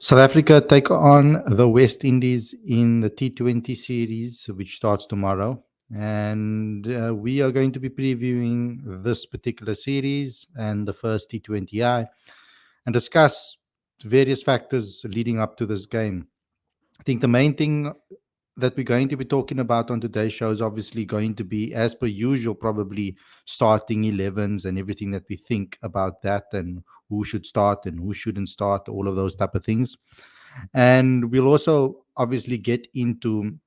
South Africa take on the West Indies in the T20 series, which starts tomorrow. And we are going to be previewing this particular series and the first T20I and discuss various factors leading up to this game. I think the main thing that we're going to be talking about on today's show is obviously going to be, as per usual, probably starting 11s and everything that we think about that and who should start and who shouldn't start, all of those type of things. And we'll also obviously get into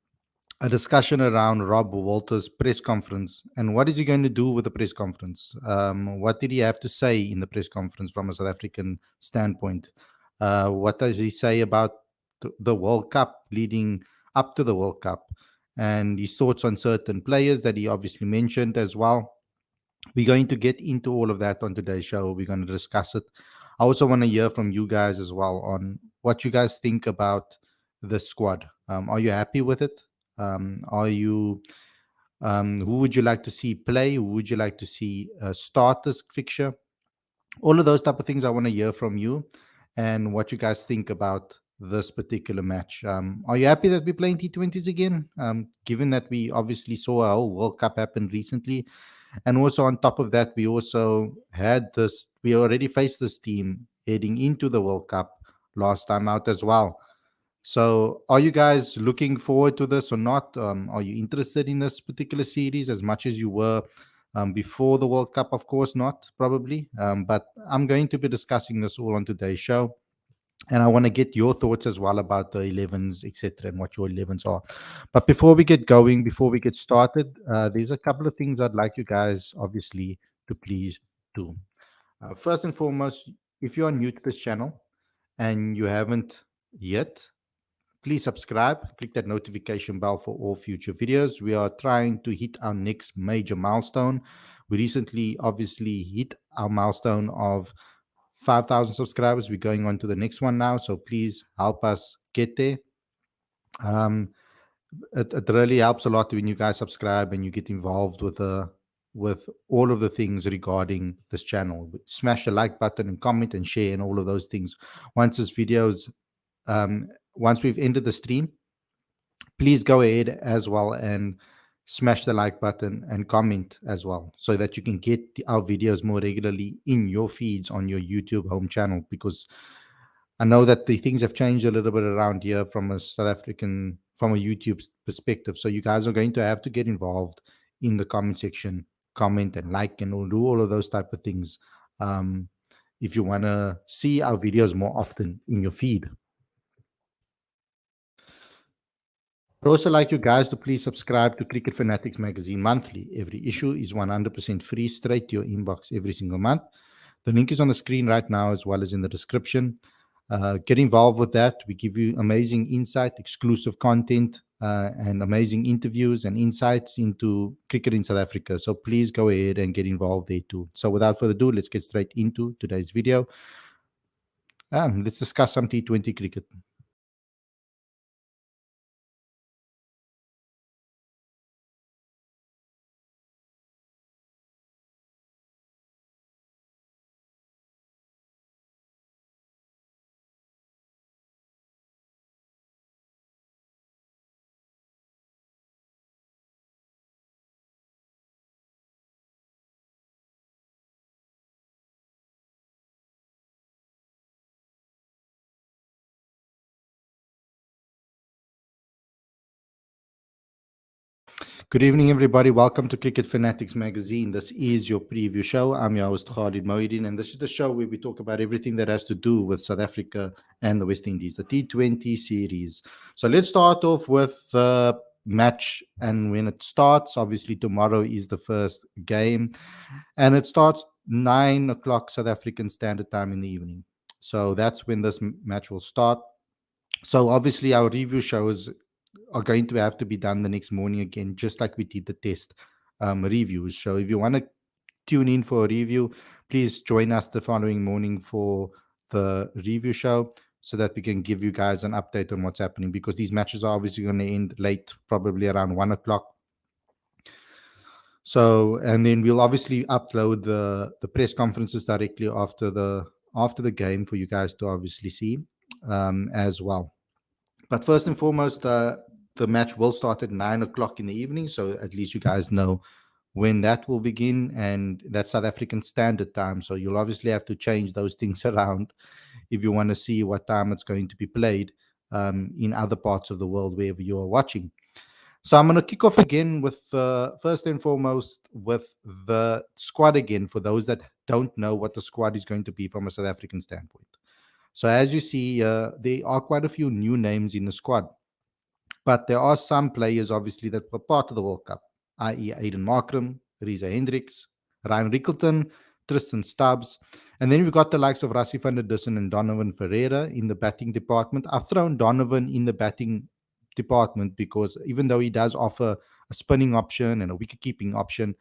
a discussion around Rob Walter's press conference and what is he going to do with the press conference? What did he have to say in the press conference from a South African standpoint? What does he say about the World Cup leading up to the World Cup? And his thoughts on certain players that he obviously mentioned as well. We're going to get into all of that on today's show. We're going to discuss it. I also want to hear from you guys as well on what you guys think about the squad. Are you happy with it? Are you? Who would you like to see play? Who would you like to see start this fixture? All of those type of things I want to hear from you, and what you guys think about this particular match. Are you happy that we're playing T20s again? Given that we obviously saw a whole World Cup happen recently, and also on top of that, we also had this, we already faced this team heading into the World Cup last time out as well. So are you guys looking forward to this or not? Are you interested in this particular series as much as you were before the World Cup? Of course not, probably. But I'm going to be discussing this all on today's show. And I want to get your thoughts as well about the 11s, etc., and what your 11s are. But before we get going, before we get started, there's a couple of things I'd like you guys, obviously, to please do. First and foremost, if you are new to this channel and you haven't yet, please subscribe, click that notification bell for all future videos. We are trying to hit our next major milestone. We recently, obviously, hit our milestone of 5,000 subscribers. We're going on to the next one now, so please help us get there. Um, it really helps a lot when you guys subscribe and you get involved with all of the things regarding this channel. Smash the like button and comment and share and all of those things. Once this video's once we've ended the stream, please go ahead as well and smash the like button and comment as well so that you can get our videos more regularly in your feeds on your YouTube home channel, because I know that the things have changed a little bit around here from a from a YouTube perspective. So you guys are going to have to get involved in the comment section, comment and like, and we'll do all of those type of things if you want to see our videos more often in your feed. I'd also like you guys to please subscribe to Cricket Fanatics magazine monthly. Every issue is 100% free, straight to your inbox every single month. The link is on the screen right now as well as in the description. Get involved with that. We give you amazing insight, exclusive content, and amazing interviews and insights into cricket in South Africa. So please go ahead and get involved there too. So without further ado, let's get straight into today's video. Let's discuss some T20 cricket. Good evening, everybody. Welcome to Cricket Fanatics magazine. This is your preview show. I'm your host, Khalid Mohideen, and this is the show where we talk about everything that has to do with South Africa and the West Indies, the T20 series. So let's start off with the match. And when it starts, obviously tomorrow is the first game, and it starts 9 o'clock South African Standard Time in the evening. So that's when this match will start. So obviously our review shows are going to have to be done the next morning again, just like we did the test reviews. So if you want to tune in for a review, please join us the following morning for the review show so that we can give you guys an update on what's happening, because these matches are obviously going to end late, probably around 1 o'clock. So, and then we'll obviously upload the press conferences directly after the game for you guys to obviously see. as well. But first and foremost, the match will start at 9 o'clock in the evening. So at least you guys know when that will begin. And that's South African Standard Time. So you'll obviously have to change those things around if you want to see what time it's going to be played in other parts of the world wherever you are watching. So I'm going to kick off again with first and foremost with the squad again for those that don't know what the squad is going to be from a South African standpoint. So as you see, there are quite a few new names in the squad, but there are some players obviously that were part of the World Cup, i.e. Aiden Markram, Reza Hendricks, Ryan Rickleton, Tristan Stubbs. And then we've got the likes of Rassie van der Dussen and Donovan Ferreira in the batting department. I've thrown Donovan in the batting department because even though he does offer a spinning option and a wicket keeping option,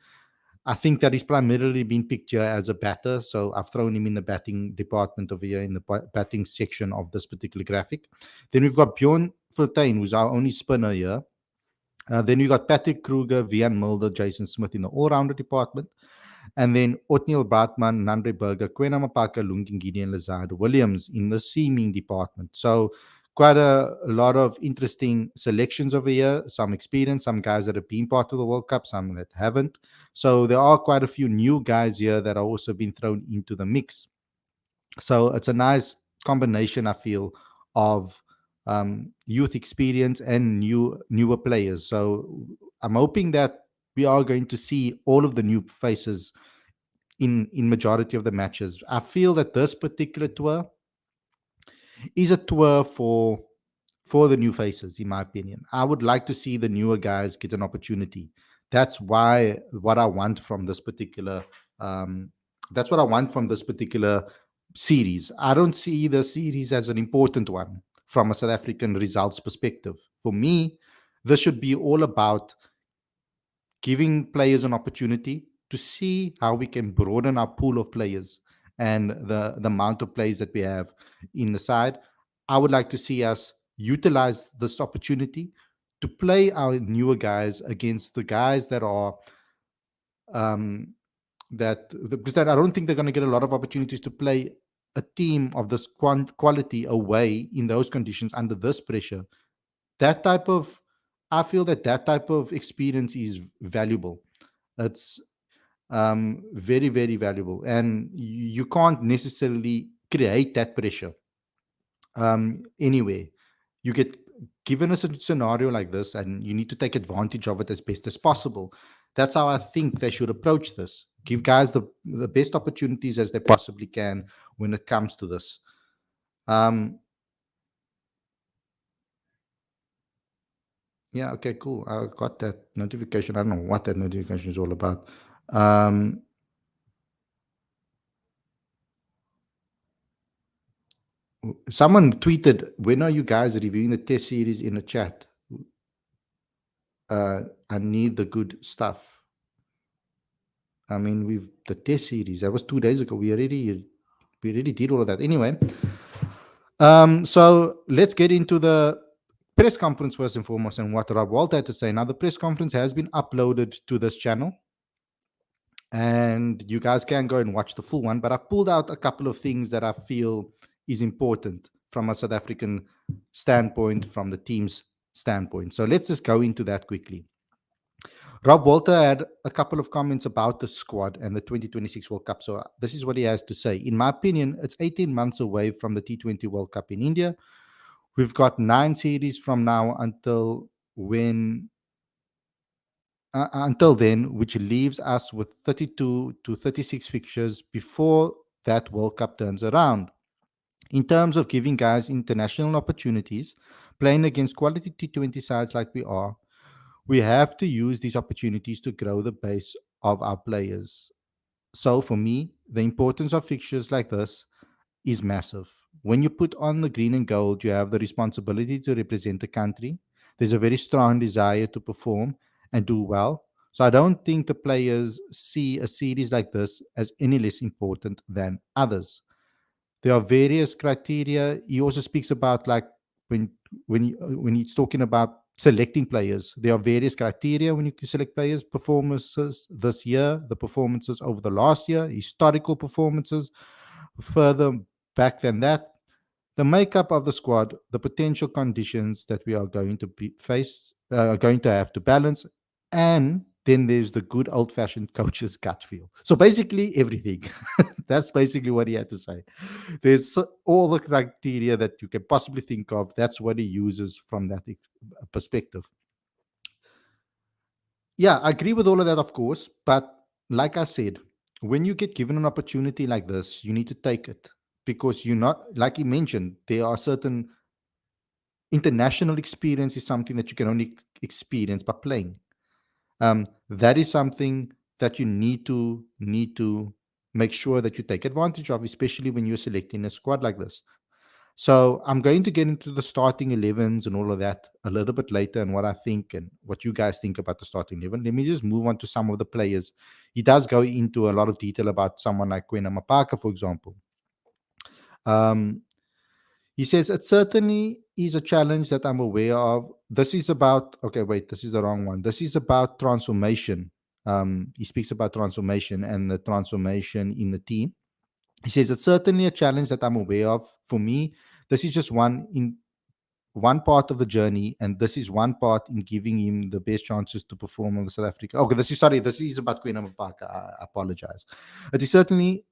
I think that he's primarily been picked here as a batter. So I've thrown him in the batting department over here in the batting section of this particular graphic. Then we've got Bjorn Fortuin, who's our only spinner here. Then we got Patrick Kruger, Vian Mulder, Jason Smith in the all-rounder department. And then Otniel Bratman, Nandre Berger, Kwena Mapaka, Lungingidi, and Lazard Williams in the seaming department. So quite a lot of interesting selections over here. Some experience, some guys that have been part of the World Cup, some that haven't. So there are quite a few new guys here that are also been thrown into the mix. So it's a nice combination, I feel, of youth experience and newer players. So I'm hoping that we are going to see all of the new faces in majority of the matches. I feel that this particular tour is a tour for the new faces, in my opinion. I would like to see the newer guys get an opportunity. That's why what I want from this particular um, that's what I want from this particular series. I don't see the series as an important one from a South African results perspective. For me, this should be all about giving players an opportunity to see how we can broaden our pool of players and the amount of players that we have in the side. I would like to see us utilize this opportunity to play our newer guys against the guys that are um, because I don't think they're going to get a lot of opportunities to play a team of this quality away in those conditions under this pressure. That type of I feel that that type of experience is valuable. It's very, very valuable, and you can't necessarily create that pressure anyway. You get given a scenario like this, and you need to take advantage of it as best as possible. That's how I think they should approach this. Give guys the best opportunities as they possibly can when it comes to this. Um, yeah, okay, cool. I got that notification. I don't know what that notification is all about. Um, Someone tweeted, "When are you guys reviewing the test series in the chat? I need the good stuff." I mean, we've the test series that was 2 days ago. We already did all of that. Anyway, so let's get into the press conference first and foremost, and what Rob Walter had to say. Now, the press conference has been uploaded to this channel, and you guys can go and watch the full one. But I've pulled out a couple of things that I feel is important from a South African standpoint, from the team's standpoint. So let's just go into that quickly. Rob Walter had a couple of comments about the squad and the 2026 World Cup. So this is what he has to say. In my opinion, it's 18 months away from the T20 World Cup in India. We've got 9 series from now until then, which leaves us with 32 to 36 fixtures before that World Cup turns around. In terms of giving guys international opportunities, playing against quality T20 sides like we have to use these opportunities to grow the base of our players. So for me, the importance of fixtures like this is massive. When you put on the green and gold, you have the responsibility to represent the country. There's a very strong desire to perform and do well. So I don't think the players see a series like this as any less important than others. There are various criteria. He also speaks about like when when he's talking about selecting players, there are various criteria when you can select players: performances this year, the performances over the last year, historical performances further back than that. The makeup of the squad, the potential conditions that we are going to be face, going to have to balance, and then there's the good old-fashioned coach's gut feel. So basically, everything. That's basically what he had to say. There's all the criteria that you can possibly think of. That's what he uses from that perspective. Yeah, I agree with all of that, of course. But like I said, when you get given an opportunity like this, you need to take it because you're not, like you mentioned, there are certain international experience is something that you can only experience by playing. That is something that you need to make sure that you take advantage of, especially when you're selecting a squad like this. So I'm going to get into the starting 11s and all of that a little bit later, and what I think and what you guys think about the starting 11. Let me just move on to some of the players. He does go into a lot of detail about someone like Kwena Mapaka, for example. Um, he says, it certainly is a challenge that I'm aware of. This is about, okay, wait, this is the wrong one. This is about transformation. He speaks about transformation and the transformation in the team. He says, it's certainly a challenge that I'm aware of. For me, this is just one part of the journey, and this is one part in giving him the best chances to perform on the South Africa. Okay, this is about Queen Park. I apologize. It is certainly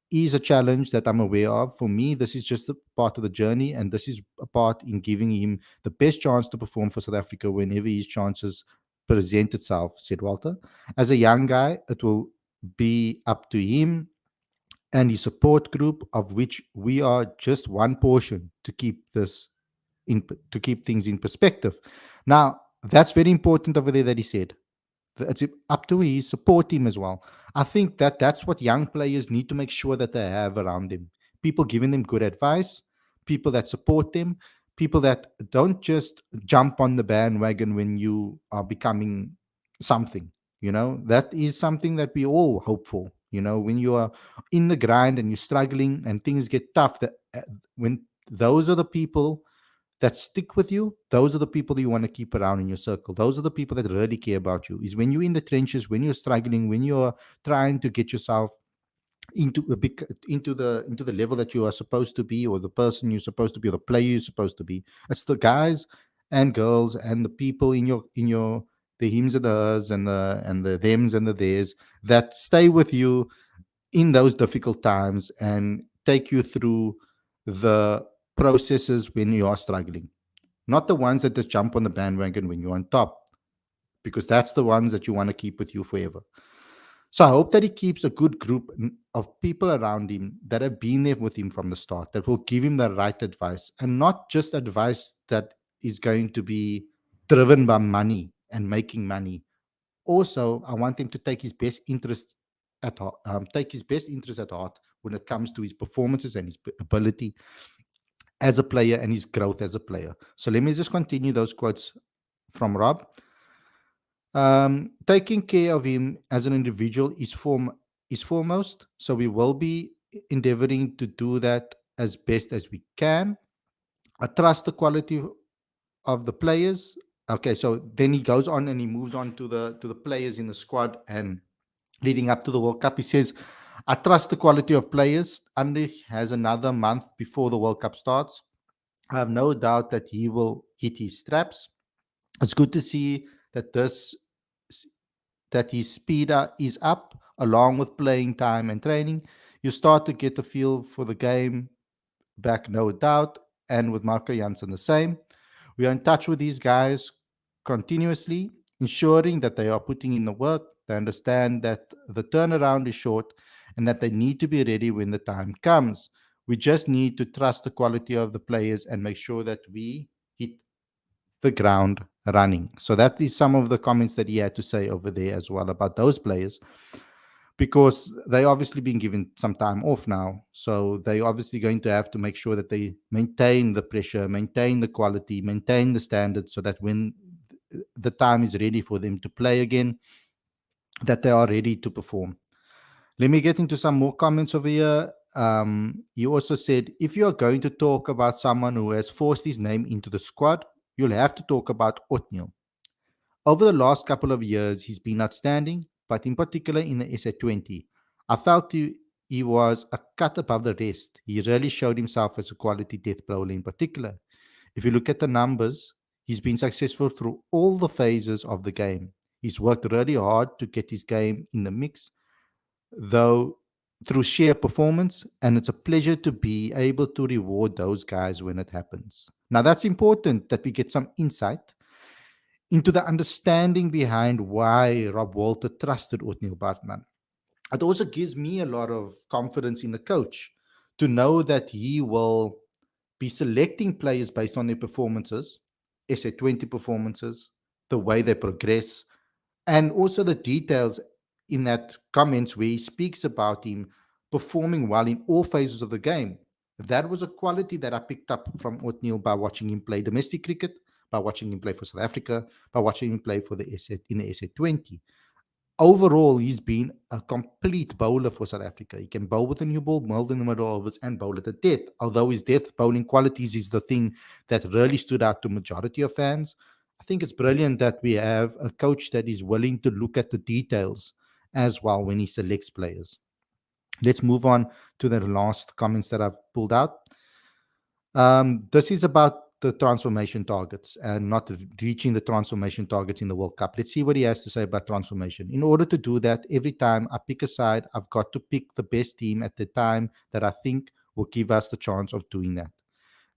is a challenge that I'm aware of. For me, this is just a part of the journey, and this is a part in giving him the best chance to perform for South Africa whenever his chances present itself, said Walter. As a young guy, it will be up to him and his support group, of which we are just one portion, to keep this to keep things in perspective. Now, that's very important over there that he said. It's up to his support team as well. I think that that's what young players need to make sure that they have around them. People giving them good advice, people that support them, people that don't just jump on the bandwagon when you are becoming something. That is something that we all hope for. When you are in the grind and you're struggling and things get tough, that when those are the people that stick with you, those are the people you want to keep around in your circle. Those are the people that really care about you. Is when you're in the trenches, when you're struggling, when you're trying to get yourself into the level that you are supposed to be, or the person you're supposed to be, or the player you're supposed to be. It's the guys and girls and the people in your the hims and the hers and the thems and the theirs that stay with you in those difficult times and take you through the processes when you are struggling, not the ones that just jump on the bandwagon when you're on top, because that's the ones that you want to keep with you forever. So I hope that he keeps a good group of people around him that have been there with him from the start, that will give him the right advice, and not just advice that is going to be driven by money and making money. Also, I want him to take his best interest at heart when it comes to his performances and his ability as a player and his growth as a player. So let me just continue those quotes from Rob. Taking care of him as an individual is foremost. So we will be endeavoring to do that as best as we can. I trust the quality of the players. Okay, so then he goes on and he moves on to the players in the squad and leading up to the World Cup. He says, I trust the quality of players. Andre has another month before the World Cup starts. I have no doubt that he will hit his straps. It's good to see that his speed is up along with playing time and training. You start to get a feel for the game back, no doubt. And with Marco Janssen, the same. We are in touch with these guys continuously, ensuring that they are putting in the work. They understand that the turnaround is short and that they need to be ready when the time comes. We just need to trust the quality of the players and make sure that we hit the ground running. So that is some of the comments that he had to say over there as well about those players, because they obviously been given some time off now. So they obviously going to have to make sure that they maintain the pressure, maintain the quality, maintain the standards, so that when the time is ready for them to play again, that they are ready to perform. Let me get into some more comments over here. He also said, if you are going to talk about someone who has forced his name into the squad, you'll have to talk about Otniel. Over the last couple of years, he's been outstanding, but in particular in the SA20, I felt he was a cut above the rest. He really showed himself as a quality death bowler in particular. If you look at the numbers, he's been successful through all the phases of the game. He's worked really hard to get his game in the mix, though through sheer performance, and it's a pleasure to be able to reward those guys when it happens. Now, that's important that we get some insight into the understanding behind why Rob Walter trusted Othniel Bartman. It also gives me a lot of confidence in the coach to know that he will be selecting players based on their performances, SA20 performances, the way they progress, and also the details in that comments where he speaks about him performing well in all phases of the game. That was a quality that I picked up from Othniel by watching him play domestic cricket, by watching him play for South Africa, by watching him play for the SA in the SA20. Overall, he's been a complete bowler for South Africa. He can bowl with a new ball, mold in the middle overs, and bowl at the death. Although his death bowling qualities is the thing that really stood out to majority of fans. I think it's brilliant that we have a coach that is willing to look at the details as well when he selects players. Let's move on to the last comments that I've pulled out. This is about the transformation targets and not reaching the transformation targets in the World Cup. Let's see what he has to say about transformation. In order to do that, every time I pick a side, I've got to pick the best team at the time that I think will give us the chance of doing that.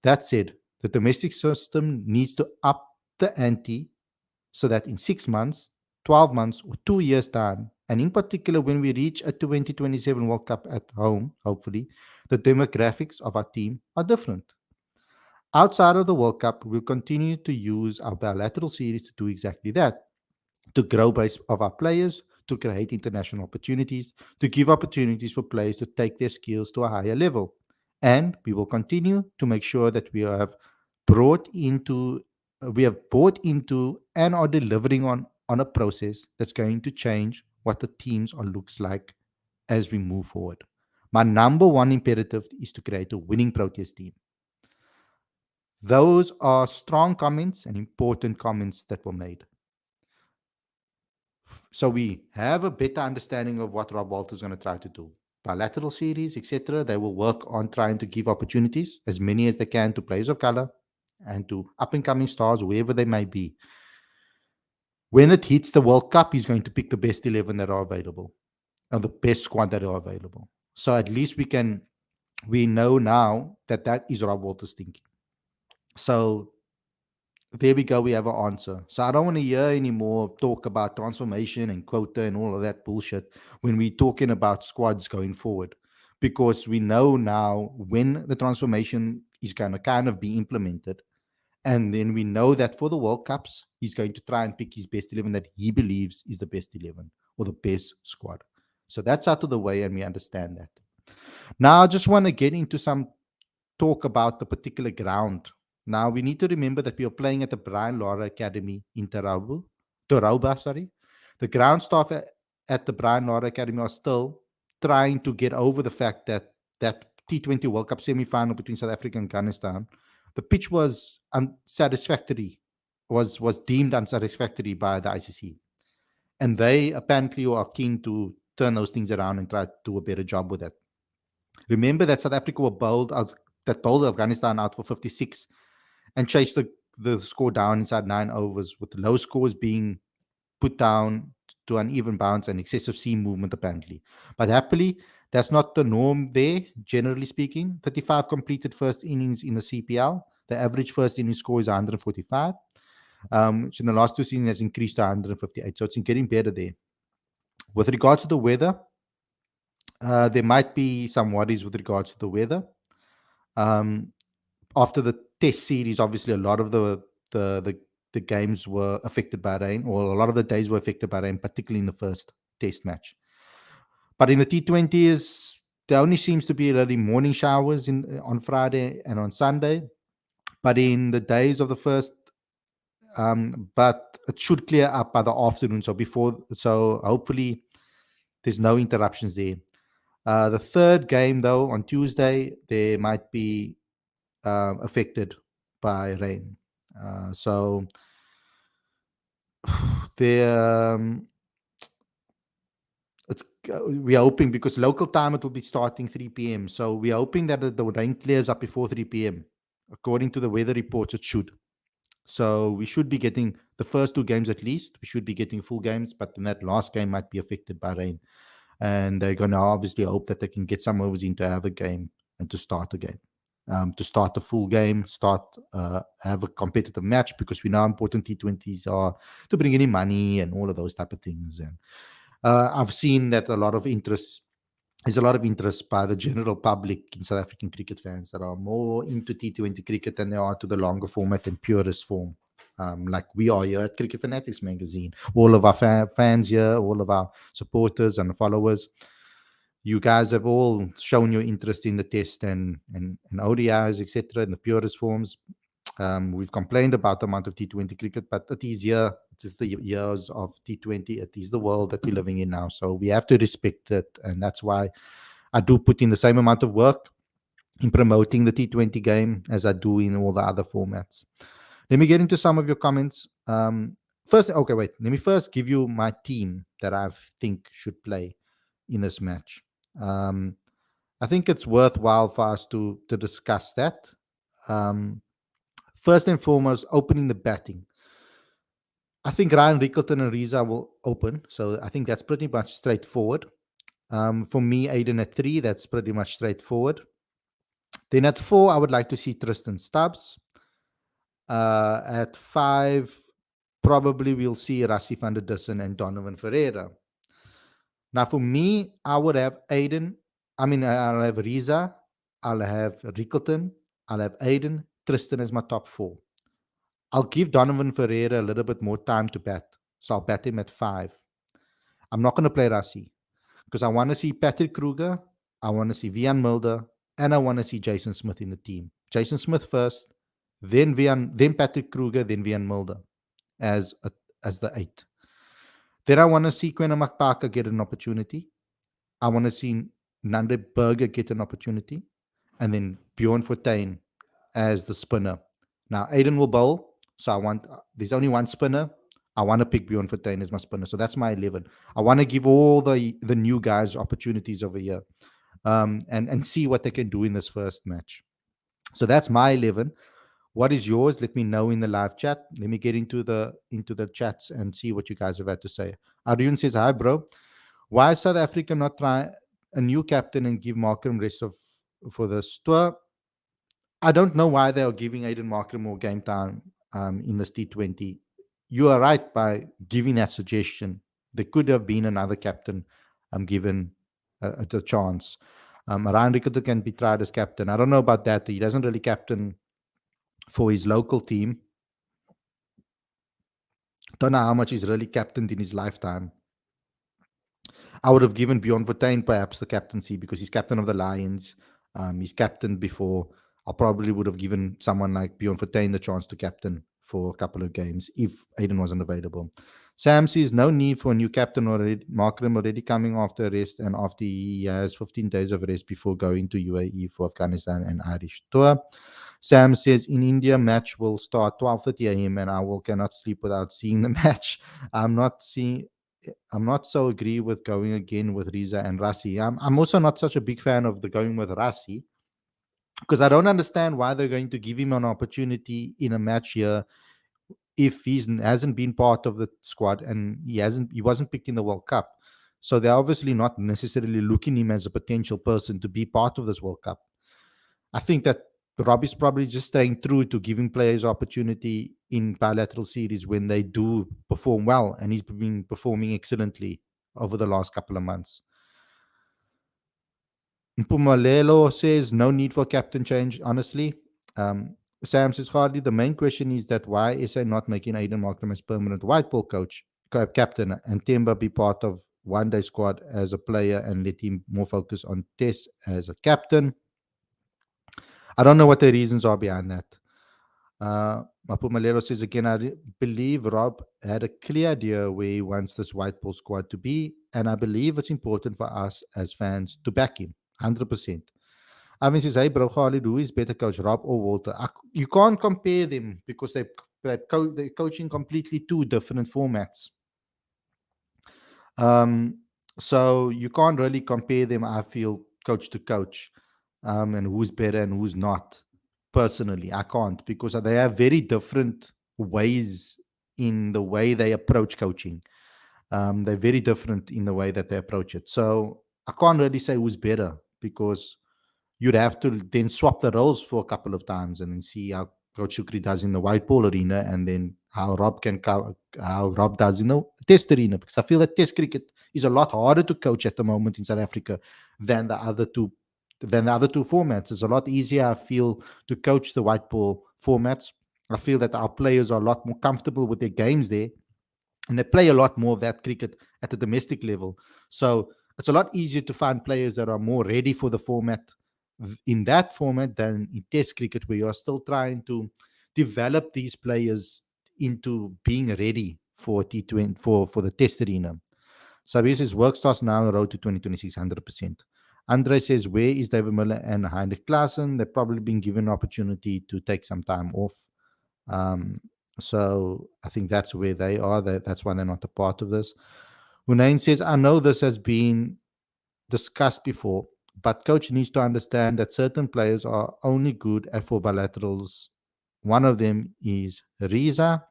That said, the domestic system needs to up the ante so that in 6 months, 12 months, or 2 years' time, and in particular when we reach a 2027 World Cup at home, hopefully, the demographics of our team are different. Outside of the World Cup, we'll continue to use our bilateral series to do exactly that, to grow base of our players, to create international opportunities, to give opportunities for players to take their skills to a higher level. And we will continue to make sure that brought into we have bought into and are delivering on a process that's going to change what the teams are looks like as we move forward. My number one imperative is to create a winning Proteas team. Those are strong comments and important comments that were made. So we have a better understanding of what Rob Walter is going to try to do. Bilateral series, etc. They will work on trying to give opportunities, as many as they can, to players of color and to up and coming stars, wherever they may be. When it hits the World Cup, he's going to pick the best 11 that are available and the best squad that are available. So at least we know now that that is Rob Walter's thinking. So there we go. We have an answer. So I don't want to hear anymore talk about transformation and quota and all of that bullshit when we're talking about squads going forward, because we know now when the transformation is going to kind of be implemented. And then we know that for the World Cups, he's going to try and pick his best 11 that he believes is the best 11 or the best squad. So that's out of the way, and we understand that. Now, I just want to get into some talk about the particular ground. Now, we need to remember that we are playing at the Brian Lara Academy in Tarouba, sorry. The ground staff at the Brian Lara Academy are still trying to get over the fact that that T20 World Cup semi-final between South Africa and Afghanistan, the pitch was unsatisfactory, was deemed unsatisfactory by the ICC. And they apparently are keen to turn those things around and try to do a better job with it. Remember that South Africa were bowled Afghanistan out for 56 and chased the score down inside 9 overs, with low scores being put down to uneven bounce and excessive seam movement, apparently. But happily, that's not the norm there, generally speaking. 35 completed first innings in the CPL. The average first inning score is 145. Which in the last two seasons has increased to 158. So it's getting better there. With regards to the weather, there might be some worries with regards to the weather. After the test series, obviously a lot of the games were affected by rain, or a lot of the days were affected by rain, particularly in the first test match. But in the T20s, there only seems to be really morning showers on Friday and on Sunday. But in the days of the first, but it should clear up by the afternoon. So hopefully there's no interruptions there. The third game, though, on Tuesday, there might be affected by rain. So there, it's we are hoping, because local time it will be starting 3 p.m. So we are hoping that the rain clears up before 3 p.m. According to the weather reports, it should. So we should be getting the first two games at least. We should be getting full games, but then that last game might be affected by rain. And they're going to obviously hope that they can get some overs in to have a game and to start a game. To start a full game, have a competitive match, because we know how important T20s are to bring in money and all of those type of things. And I've seen that there's a lot of interest by the general public in South African cricket fans that are more into T20 cricket than they are to the longer format and purest form. Like we are here at Cricket Fanatics magazine. All of our fans here, all of our supporters and followers, you guys have all shown your interest in the test and ODIs, etc., in the purest forms. We've complained about the amount of T20 cricket, but it is here. It is the years of T20. It is the world that we're living in now. So we have to respect it. And that's why I do put in the same amount of work in promoting the T20 game as I do in all the other formats. Let me get into some of your comments. Let me first give you my team that I think should play in this match. I think it's worthwhile for us to discuss that. First and foremost, opening the batting. I think Ryan Rickleton and Riza will open. So I think that's pretty much straightforward. For me, Aiden at 3, that's pretty much straightforward. Then at 4, I would like to see Tristan Stubbs. At 5, probably we'll see Rassie van der Dussen and Donovan Ferreira. Now, for me, I would have I'll have Riza, I'll have Rickleton, I'll have Aiden, Tristan as my top 4. I'll give Donovan Ferreira a little bit more time to bat. So I'll bat him at 5. I'm not going to play Rassie because I want to see Patrick Kruger, I want to see Vian Mulder, and I want to see Jason Smith in the team. Jason Smith first, then Patrick Kruger, then Vian Mulder as the 8. Then I want to see Quentin McParker get an opportunity. I want to see Nandre Berger get an opportunity. And then Bjorn Fortuin as the spinner. Now, Aiden will bowl. So there's only one spinner. I want to pick Bjorn Fortuin as my spinner. So that's my 11. I want to give all the new guys opportunities over here and see what they can do in this first match. So that's my 11. What is yours? Let me know in the live chat. Let me get into the chats and see what you guys have had to say. Arjun says, hi, bro. Why is South Africa not try a new captain and give Markram rest for this tour? I don't know why they are giving Aiden Markram more game time in this T20. You are right by giving that suggestion. There could have been another captain given the chance. Ryan Ricketts can be tried as captain. I don't know about that. He doesn't really captain for his local team. Don't know how much he's really captained in his lifetime. I would have given Bjorn Fortuin perhaps the captaincy because he's captain of the Lions. He's captained before. I probably would have given someone like Bjorn Fortuin the chance to captain for a couple of games if Aiden wasn't available. Sam says, no need for a new captain already. Markram already coming after rest and after he has 15 days of rest before going to UAE for Afghanistan and Irish tour. Sam says, in India, match will start 12:30 a.m. and I cannot sleep without seeing the match. I'm not so agree with going again with Riza and Rassie. I'm also not such a big fan of the going with Rassie because I don't understand why they're going to give him an opportunity in a match here if he hasn't been part of the squad and he wasn't picked in the World Cup. So they're obviously not necessarily looking him as a potential person to be part of this World Cup. I think that Rob is probably just staying true to giving players opportunity in bilateral series when they do perform well, and he's been performing excellently over the last couple of months. Mpumalelo says, no need for captain change, honestly. Sam says, hardly. The main question is that why is he not making Aiden Markram as permanent white ball captain, and Temba be part of one-day squad as a player and let him more focus on tests as a captain? I don't know what the reasons are behind that. Mapumalero says again, I believe Rob had a clear idea where he wants this white ball squad to be, and I believe it's important for us as fans to back him 100%. Ivan says, hey, bro, Khalid, who is better coach, Rob or Walter? You can't compare them because they're coaching completely two different formats. So you can't really compare them, I feel, coach to coach, and who's better and who's not. Personally, I can't, because they have very different ways in the way they approach coaching. They're very different in the way that they approach it. So I can't really say who's better, because you'd have to then swap the roles for a couple of times and then see how Coach Shukri does in the white ball arena, and then how Rob does in the test arena. Because I feel that test cricket is a lot harder to coach at the moment in South Africa than the other two formats. It's a lot easier, I feel, to coach the white ball formats. I feel that our players are a lot more comfortable with their games there, and they play a lot more of that cricket at the domestic level. So it's a lot easier to find players that are more ready for the format in that format than in Test cricket, where you are still trying to develop these players into being ready for T20 for the Test arena. Sabi says work starts now on the road to 2026, 100%. Andre says, where is David Miller and Heinrich Klaassen? They've probably been given an opportunity to take some time off. Um, so I think that's where they are. That's why they're not a part of this. Hunain says, I know this has been discussed before, but coach needs to understand that certain players are only good at four bilaterals. One of them is Riza.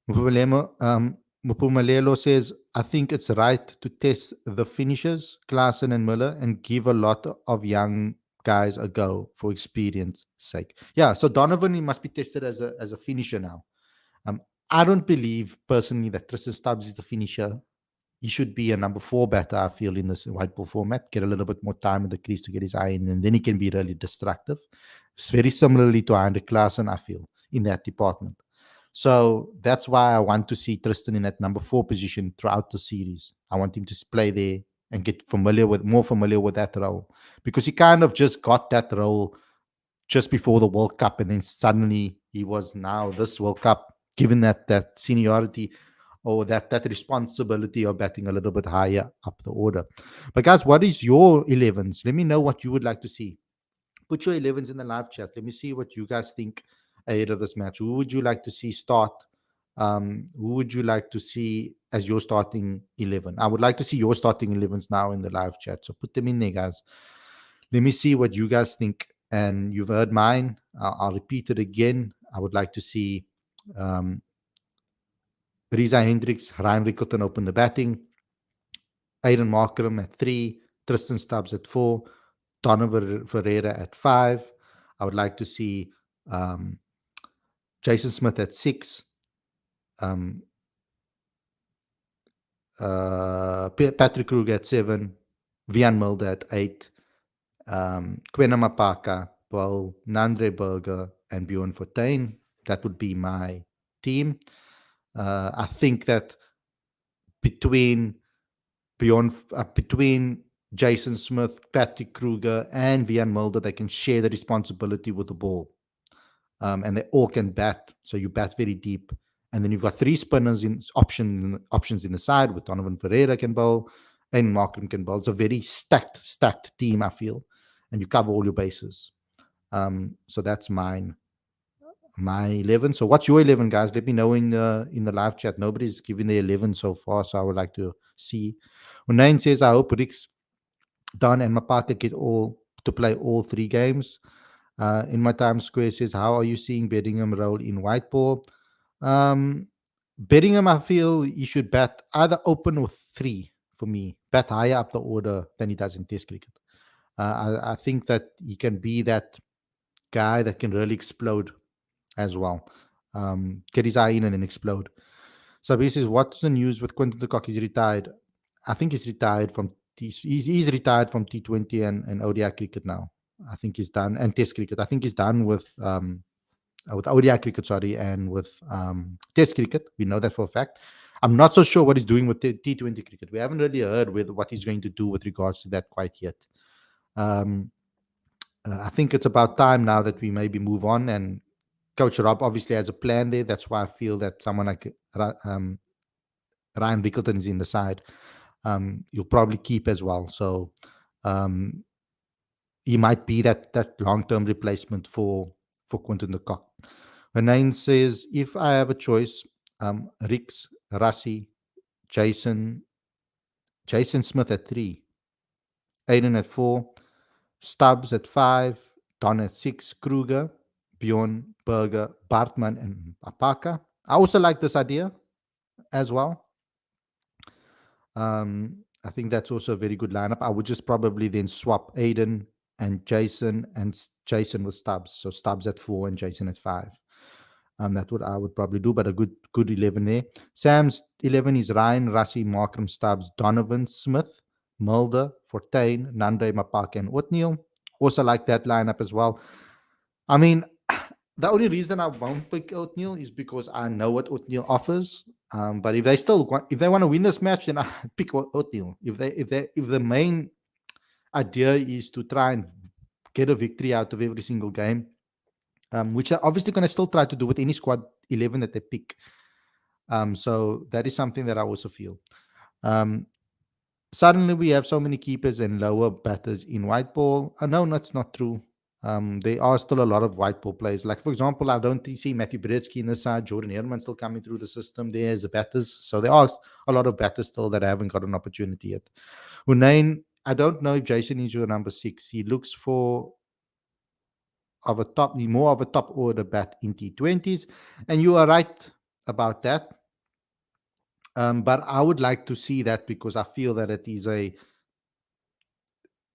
Mupumalelo says, I think it's right to test the finishers, Klaassen and Miller, and give a lot of young guys a go for experience sake. Yeah, so Donovan, he must be tested as a finisher now. Um, I don't believe personally that Tristan Stubbs is the finisher. He should be a number four batter, I feel, in this white ball format. Get a little bit more time in the crease to get his eye in, and then he can be really destructive. It's very similarly to Heinrich Klaassen, I feel, in that department. So that's why I want to see Tristan in that number four position throughout the series. I want him to play there and get more familiar with that role, because he kind of just got that role just before the World Cup, and then suddenly he was now this World Cup given that seniority, or that responsibility of batting a little bit higher up the order. But guys, what is your 11s? Let me know what you would like to see. Put your 11s in the live chat. Let me see what you guys think ahead of this match. Who would you like to see start? Who would you like to see as your starting 11? I would like to see your starting 11s now in the live chat. So put them in there, guys. Let me see what you guys think. And you've heard mine. I'll repeat it again. I would like to see um, Risa Hendricks, Ryan Rickleton open the batting, Aiden Markram at 3, Tristan Stubbs at 4, Donovan Ferreira at 5. I would like to see um, Jason Smith at 6, um, Patrick Kruger at 7, Vian Mulder at 8, Kwena Mapaka, Paul, Nandre Berger, and Bjorn Fortuin. That would be my team. I think that between between Jason Smith, Patrick Kruger, and Vian Mulder, they can share the responsibility with the ball, and they all can bat. So you bat very deep, and then you've got three spinners in options in the side with Donovan Ferreira can bowl, and Markham can bowl. It's a very stacked team, I feel, and you cover all your bases. So that's my 11. So what's your 11, guys? Let me know in the live chat. Nobody's given their 11 so far, so I would like to see. Unain says, I hope Rick's done and Mapaka get all to play all three games. In my Times Square says, how are you seeing Bedingham role in white ball? Um, Bedingham, I feel he should bat either open or three for me. Bat higher up the order than he does in Test cricket. I think that he can be that guy that can really explode as well. Get his eye in and then explode. So he says, what's the news with Quentin de Kock? He's retired. I think he's retired from he's retired from T20 and ODI cricket now. I think he's done, and Test cricket. I think he's done with ODI cricket, sorry, and with Test cricket. We know that for a fact. I'm not so sure what he's doing with the T20 cricket. We haven't really heard what he's going to do with regards to that quite yet. Um, I think it's about time now that we maybe move on. And Coach Rob obviously has a plan there. That's why I feel that someone like Ryan Rickleton is in the side. You'll probably keep as well. So um, he might be that long term replacement for Quentin de Kock. Renain says, if I have a choice, Rix, Rassi, Jason, Jason Smith at 3, Aiden at 4, Stubbs at 5, Don at 6, Kruger, Bjorn, Berger, Bartman, and Apaka. I also like this idea as well. I think that's also a very good lineup. I would just probably then swap Aiden and Jason and Jason with Stubbs. So Stubbs at 4 and Jason at 5. That's what I would probably do, but a good 11 there. Sam's 11 is Ryan, Rassi, Markram, Stubbs, Donovan, Smith, Mulder, Fortain, Nandre, Mapaka, and Othniel. Also like that lineup as well. I mean, the only reason I won't pick Othniel is because I know what Othniel offers. But if they still want, if they want to win this match, then I pick Othniel. If the main idea is to try and get a victory out of every single game, which they're obviously going to still try to do with any squad 11 that they pick. So that is something that I also feel. Suddenly we have so many keepers and lower batters in white ball. No, that's not true. There are still a lot of white ball players. Like, for example, I don't see Matthew Brzezinski in the side. Jordan Herman still coming through the system there as the batters. So there are a lot of batters still that haven't got an opportunity yet. Hunain, I don't know if Jason is your number 6. He looks for more of a top order bat in T20s. And you are right about that. But I would like to see that because I feel that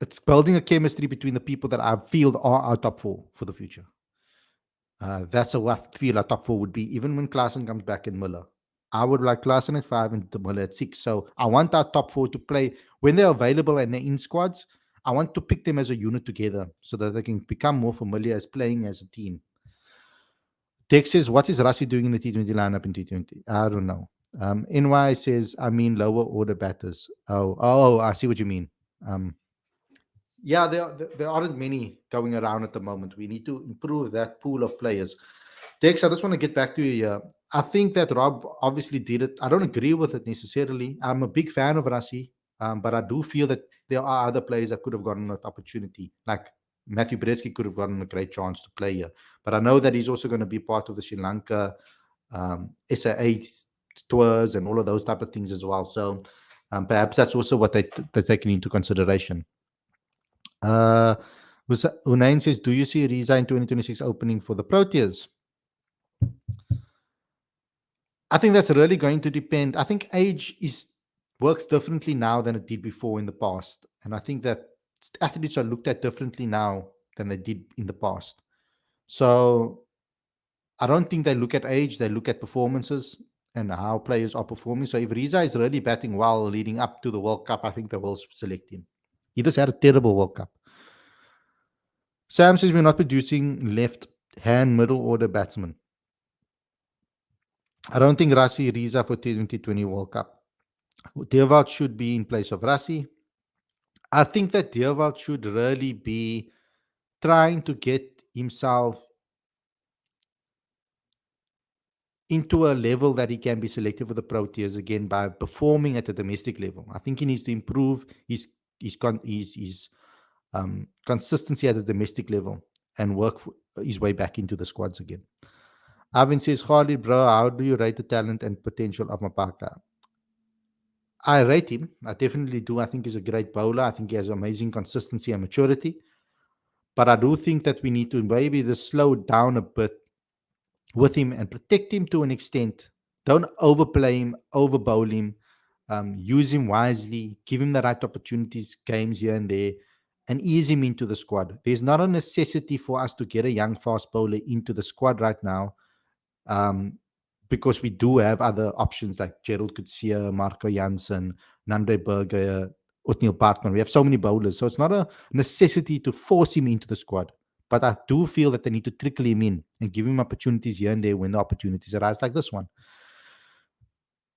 it's building a chemistry between the people that I feel are our top 4 for the future. That's a I feel our top 4 would be, even when Klaassen comes back and Miller. I would like Klaassen at 5 and Miller at 6. So I want our top 4 to play when they're available and they're in squads. I want to pick them as a unit together so that they can become more familiar as playing as a team. Dex says, what is Rassi doing in the T20 lineup in T20? I don't know. NY says, I mean lower order batters. Oh, I see what you mean. Yeah, there aren't many going around at the moment. We need to improve that pool of players. Dex, I just want to get back to you here. I think that Rob obviously did it. I don't agree with it necessarily. I'm a big fan of Rassi, but I do feel that there are other players that could have gotten that opportunity. Like Matthew Brzezinski could have gotten a great chance to play here. But I know that he's also going to be part of the Sri Lanka SAA tours and all of those type of things as well. So perhaps that's also what they're taking into consideration. Unain says, do you see Riza in 2026 opening for the Proteas? I think that's really going to depend. I think age works differently now than it did before in the past. And I think that athletes are looked at differently now than they did in the past. So I don't think they look at age, they look at performances and how players are performing. So if Riza is really batting well leading up to the World Cup, I think they will select him. He just had a terrible World Cup. Sam says we're not producing left-hand middle order batsmen. I don't think Rassi Riza for 2020 World Cup. Dewald should be in place of Rassi. I think that Dewald should really be trying to get himself into a level that he can be selected for the Proteas again by performing at the domestic level. I think he needs to improve his consistency at the domestic level and work his way back into the squads again. Avin says, Khalid, bro, how do you rate the talent and potential of Mapaka? I rate him. I definitely do. I think he's a great bowler. I think he has amazing consistency and maturity. But I do think that we need to maybe just slow down a bit with him and protect him to an extent. Don't overplay him, overbowl him. Use him wisely. Give him the right opportunities, games here and there, and ease him into the squad. There's not a necessity for us to get a young fast bowler into the squad right now. Because we do have other options like Gerald Coetzee, Marco Jansen, Nandre Berger, Othniel Bartman. We have so many bowlers. So it's not a necessity to force him into the squad. But I do feel that they need to trickle him in and give him opportunities here and there when the opportunities arise, like this one.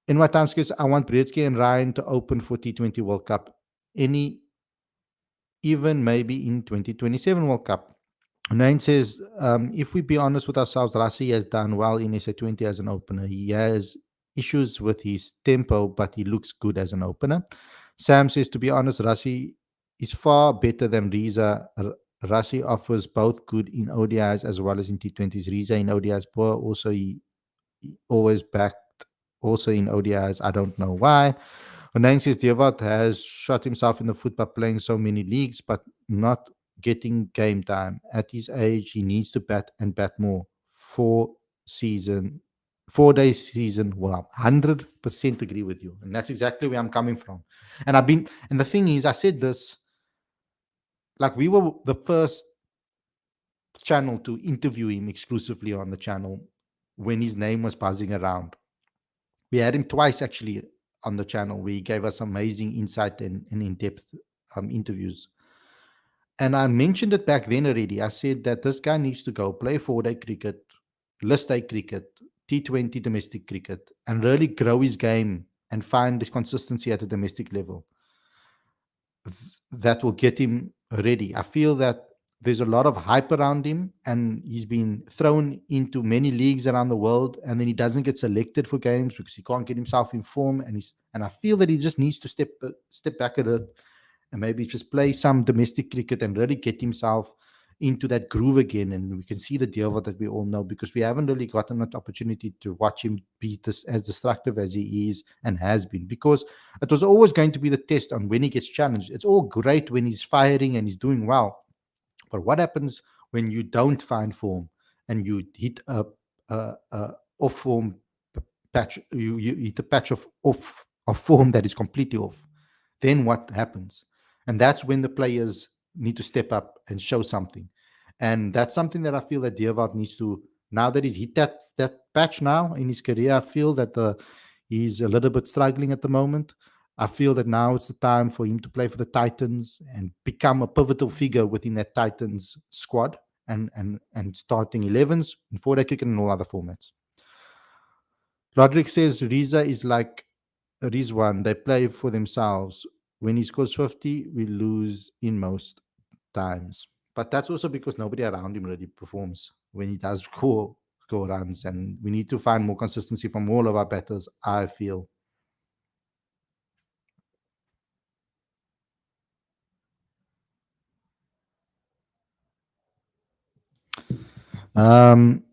In my time skills, I want Brzezinski and Ryan to open for T20 World Cup. Even maybe in 2027 World Cup. Nain says, if we be honest with ourselves, Rassi has done well in SA20 as an opener. He has issues with his tempo, but he looks good as an opener. Sam says, to be honest, Rassi is far better than Riza. Rassi offers both good in ODIs as well as in T20s. Riza in ODIs poor. Also, he always backed also in ODIs. I don't know why. Hunain says Devat has shot himself in the foot by playing so many leagues, but not getting game time. At his age, he needs to bat and bat more. Four season, 4 days season. Well, 100% agree with you, and that's exactly where I'm coming from. And the thing is, I said this like we were the first channel to interview him exclusively on the channel when his name was buzzing around. We had him twice actually on the channel where he gave us amazing insight and in-depth interviews. And I mentioned it back then already. I said that this guy needs to go play 4 day cricket, list day cricket, T20 domestic cricket, and really grow his game and find his consistency at the domestic level. That will get him ready. I feel that there's a lot of hype around him, and he's been thrown into many leagues around the world, and then he doesn't get selected for games because he can't get himself in form. And I feel that he just needs to step back a bit and maybe just play some domestic cricket and really get himself into that groove again. And we can see the deal that we all know because we haven't really gotten that opportunity to watch him be this as destructive as he is and has been, because it was always going to be the test on when he gets challenged. It's all great when he's firing and he's doing well, but what happens when you don't find form and you hit a off form patch? You hit a patch of form that is completely off. Then what happens? And that's when the players need to step up and show something. And that's something that I feel that Devat needs to, now that he's hit that patch now in his career. I feel that he's a little bit struggling at the moment. I feel that now it's the time for him to play for the Titans and become a pivotal figure within that Titans squad and starting 11s in 4 day cricket and all other formats. Roderick says Riza is like Rizwan. They play for themselves. When he scores 50, we lose in most times. But that's also because nobody around him really performs when he does score runs. And we need to find more consistency from all of our batters, I feel. Um,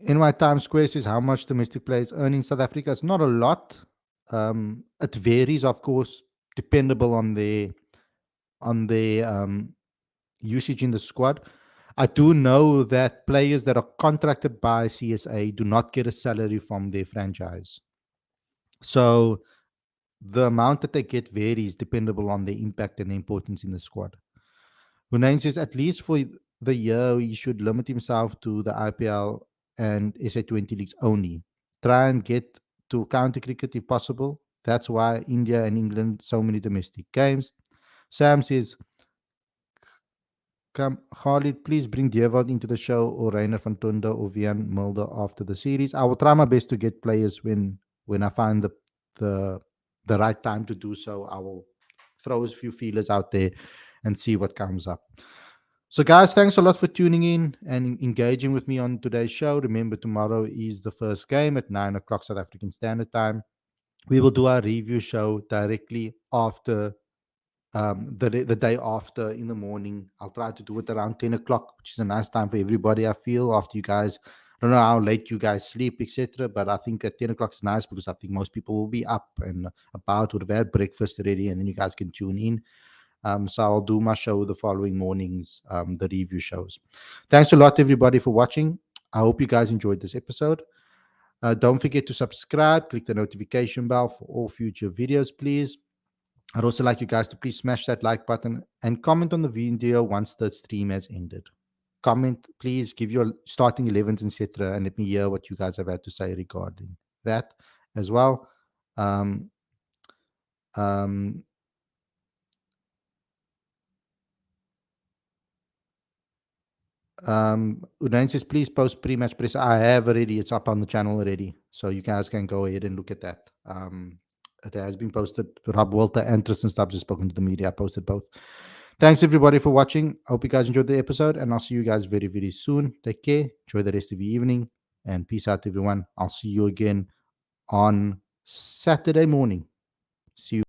in my Times Square says how much domestic players earn in South Africa. It's not a lot. It varies, of course, dependable on the usage in the squad. I do know that players that are contracted by CSA do not get a salary from their franchise. So the amount that they get varies dependable on the impact and the importance in the squad. Hunain says at least for the year, he should limit himself to the IPL and SA20 leagues only. Try and get to county cricket if possible. That's why India and England so many domestic games. Sam says, come, Khalid, please bring Dewald into the show, or Rainer van Tunda or Vian Mulder after the series. I will try my best to get players when I find the the right time to do so. I will throw a few feelers out there and see what comes up. So, guys, thanks a lot for tuning in and engaging with me on today's show. Remember, tomorrow is the first game at 9 o'clock South African Standard Time. We will do our review show directly after the day after in the morning. I'll try to do it around 10 o'clock, which is a nice time for everybody. I feel after you guys, I don't know how late you guys sleep, etc. But I think that 10 o'clock is nice because I think most people will be up and about, would have had breakfast already, and then you guys can tune in. So I'll do my show the following mornings, the review shows. Thanks a lot, everybody, for watching. I hope you guys enjoyed this episode. Don't forget to subscribe, click the notification bell for all future videos, please. I'd also like you guys to please smash that like button and comment on the video once the stream has ended. Comment, please give your starting 11s, etc., and let me hear what you guys have had to say regarding that as well. Um, um, Udain says, please post pre-match press. I have already. It's up on the channel already. So you guys can go ahead and look at that. It has been posted. Rob Walter and Tristan Stubbs have spoken to the media. I posted both. Thanks, everybody, for watching. I hope you guys enjoyed the episode, and I'll see you guys very, very soon. Take care. Enjoy the rest of your evening, and peace out, everyone. I'll see you again on Saturday morning. See you.